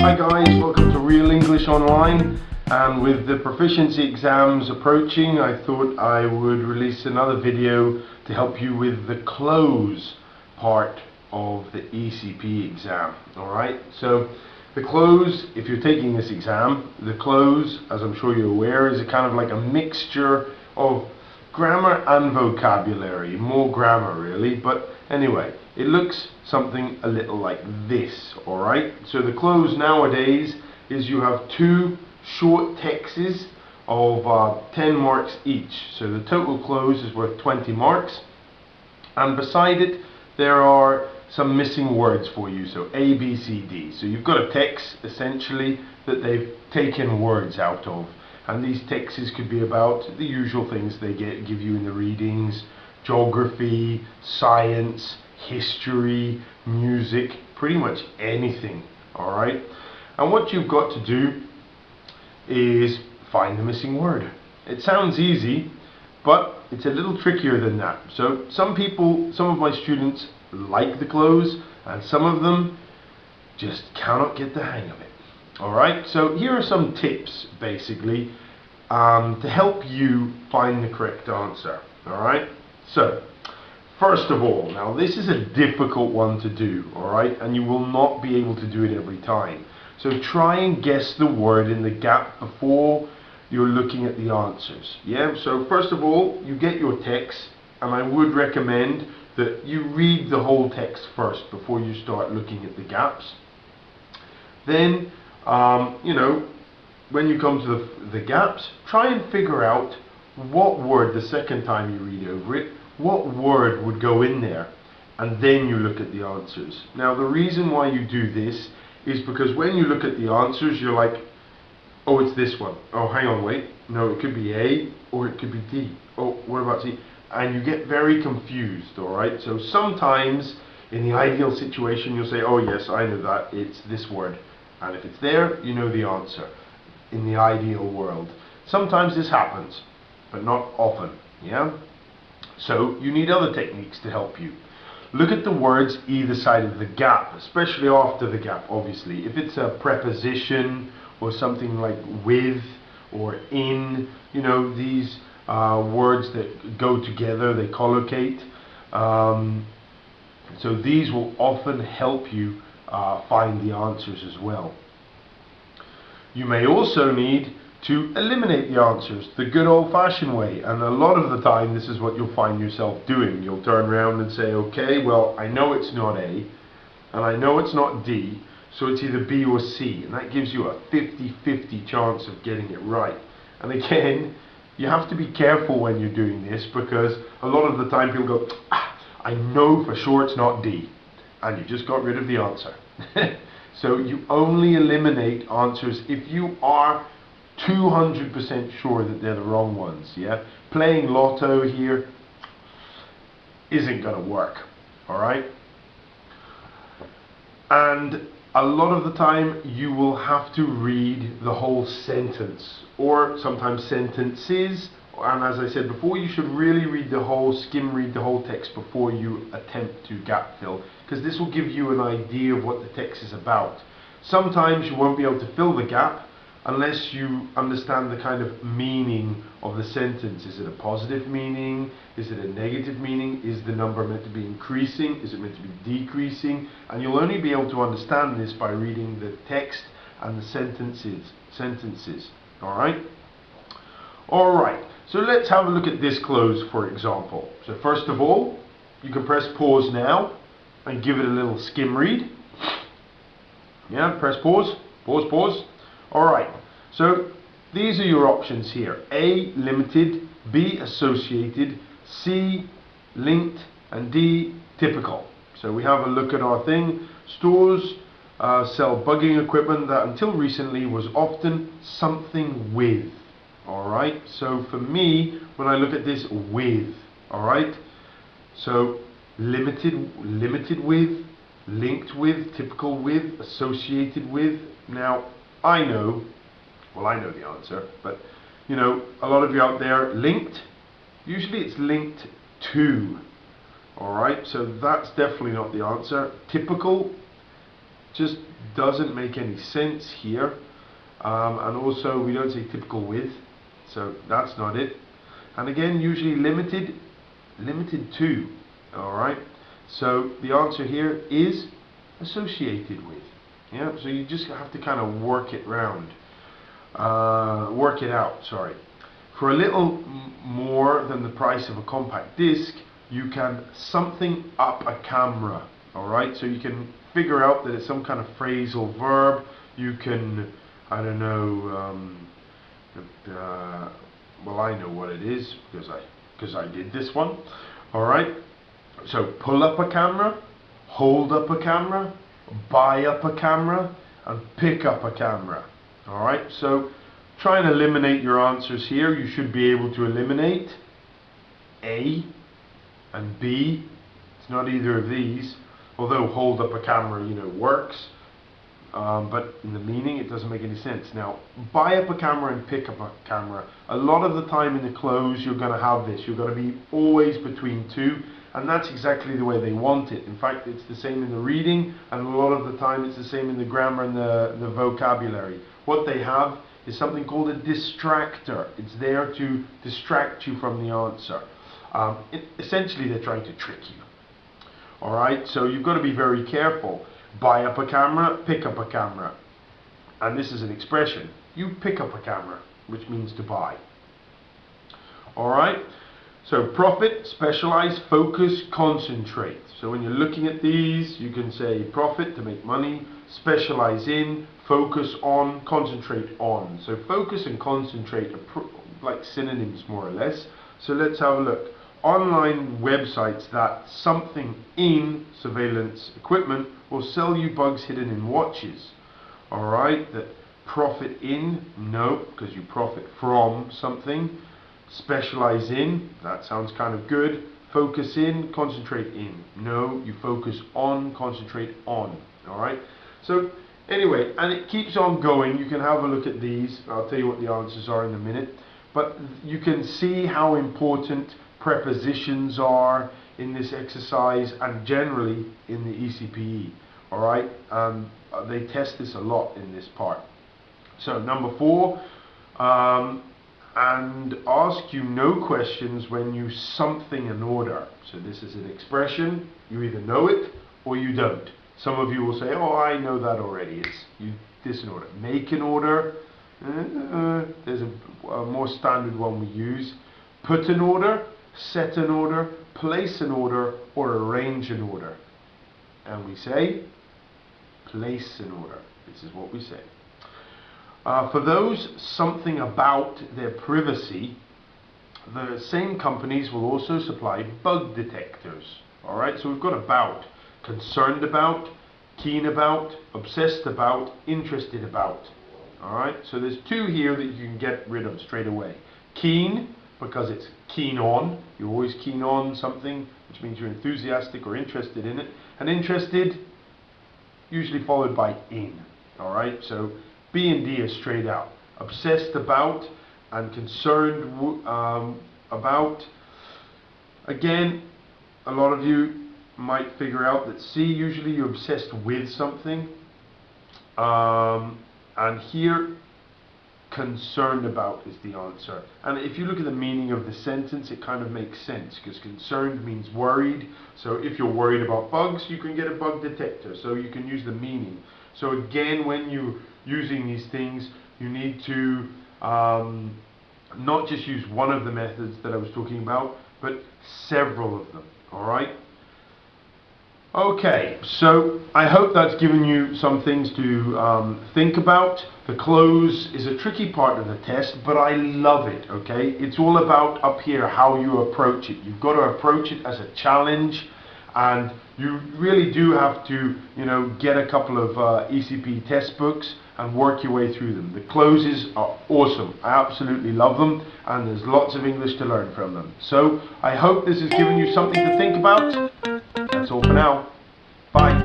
Hi guys, welcome to Real English Online, and with the proficiency exams approaching, I thought I would release another video to help you with the close part of the ECPE exam. Alright, so the close, if you're taking this exam, the close, as I'm sure you're aware, is a kind of like a mixture of grammar and vocabulary, more grammar really, but anyway, it looks something a little like this. Alright, so the close nowadays is you have two short texts of 10 marks each, so the total close is worth 20 marks, and beside it there are some missing words for you, so A, B, C, D. So you've got a text essentially that they've taken words out of, and these texts could be about the usual things they give you in the readings: geography, science, history, music, pretty much anything. Alright, and what you've got to do is find the missing word. It sounds easy, but it's a little trickier than that. So some of my students like the close, and some of them just cannot get the hang of it. Alright, so here are some tips basically to help you find the correct answer. Alright, so first of all, now this is a difficult one to do, alright, and you will not be able to do it every time. So try and guess the word in the gap before you're looking at the answers. Yeah, so first of all, you get your text, and I would recommend that you read the whole text first before you start looking at the gaps. Then, when you come to the gaps, try and figure out what word, the second time you read over it, what word would go in there, and then you look at the answers. Now the reason why you do this is because when you look at the answers, you're like, oh, it's this one. Oh, hang on, wait. No, it could be A, or it could be D. Oh, what about C? And you get very confused, alright? So sometimes, in the ideal situation, you'll say, oh yes, I know that, it's this word. And if it's there, you know the answer, in the ideal world. Sometimes this happens, but not often, yeah? So you need other techniques to help you. Look at the words either side of the gap, especially after the gap, obviously. If it's a preposition or something like with or in, these words that go together, they collocate. So these will often help you find the answers as well. You may also need to eliminate the answers the good old-fashioned way, and a lot of the time this is what you'll find yourself doing. You'll turn around and say, okay, well, I know it's not A, and I know it's not D, so it's either B or C, and that gives you a 50-50 chance of getting it right. And again, you have to be careful when you're doing this, because a lot of the time people go, I know for sure it's not D, and you just got rid of the answer. So you only eliminate answers if you are 200% sure that they're the wrong ones. Yeah, playing lotto here isn't going to work. Alright, and a lot of the time you will have to read the whole sentence, or sometimes sentences, and as I said before, you should really read the whole, read the whole text before you attempt to gap fill, because this will give you an idea of what the text is about. Sometimes you won't be able to fill the gap unless you understand the kind of meaning of the sentence. Is it a positive meaning? Is it a negative meaning? Is the number meant to be increasing? Is it meant to be decreasing? And you'll only be able to understand this by reading the text and the sentences. Alright? Alright, so let's have a look at this close, for example. So first of all, you can press pause now and give it a little skim read. Yeah, press pause, pause. Alright, so these are your options here. A, limited, B, associated, C, linked, and D, typical. So we have a look at our thing. Stores sell bugging equipment that until recently was often something with. Alright, so for me, when I look at this, with, alright, so limited with, linked with, typical with, associated with. Now, I know the answer, but a lot of you out there, linked, usually it's linked to. Alright, so that's definitely not the answer. Typical, just doesn't make any sense here. And also we don't say typical with, so that's not it. And again, usually limited to. Alright, so the answer here is associated with. Yeah, so you just have to kind of work it out, sorry. For a little more than the price of a compact disc, you can something up a camera. Alright, so you can figure out that it's some kind of phrasal verb. You can, I don't know, well, I know what it is because I did this one. Alright, so pull up a camera, hold up a camera, buy up a camera, and pick up a camera. Alright, so try and eliminate your answers here. You should be able to eliminate A and B. It's not either of these, although hold up a camera, you know, works. But in the meaning it doesn't make any sense. Now, buy up a camera and pick up a camera. A lot of the time in the close you're going to have this. You're going to be always between two, and that's exactly the way they want it. In fact, it's the same in the reading, and a lot of the time it's the same in the grammar and the vocabulary. What they have is something called a distractor. It's there to distract you from the answer. Essentially they're trying to trick you. Alright, so you've got to be very careful. Buy up a camera, pick up a camera. And this is an expression. You pick up a camera, which means to buy. Alright, so profit, specialize, focus, concentrate. So when you're looking at these, you can say profit, to make money, specialize in, focus on, concentrate on. So focus and concentrate are like synonyms more or less. So let's have a look. Online websites that something in surveillance equipment will sell you bugs hidden in watches. Alright, that profit in, no, because you profit from something. Specialize in, that sounds kind of good. Focus in, concentrate in, no, you focus on, concentrate on. Alright, so anyway, and it keeps on going. You can have a look at these. I'll tell you what the answers are in a minute. But you can see how important prepositions are in this exercise and generally in the ECPE. Alright, they test this a lot in this part. So number 4, and ask you no questions when you something an order. So this is an expression. You either know it or you don't. Some of you will say, oh, I know that already. It's this an order. Make an order. There's a more standard one we use. Put an order, set an order, place an order, or arrange an order. And we say, place an order. This is what we say. For those something about their privacy, the same companies will also supply bug detectors. Alright, so we've got about, concerned about, keen about, obsessed about, interested about. Alright, so there's 2 here that you can get rid of straight away. Keen, because it's keen on. You're always keen on something, which means you're enthusiastic or interested in it. And interested, usually followed by in. Alright, so B and D are straight out. Obsessed about and concerned about. Again, a lot of you might figure out that C, usually you're obsessed with something. And here, concerned about is the answer. And if you look at the meaning of the sentence, it kind of makes sense, because concerned means worried. So if you're worried about bugs, you can get a bug detector. So you can use the meaning. So again, when you're using these things, you need to not just use one of the methods that I was talking about, but several of them. Alright? Okay, so I hope that's given you some things to think about. The close is a tricky part of the test, but I love it, okay? It's all about up here how you approach it. You've got to approach it as a challenge, and you really do have to, you know, get a couple of ECPE test books and work your way through them. The closes are awesome. I absolutely love them, and there's lots of English to learn from them. So I hope this has given you something to think about. That's all for now. Bye.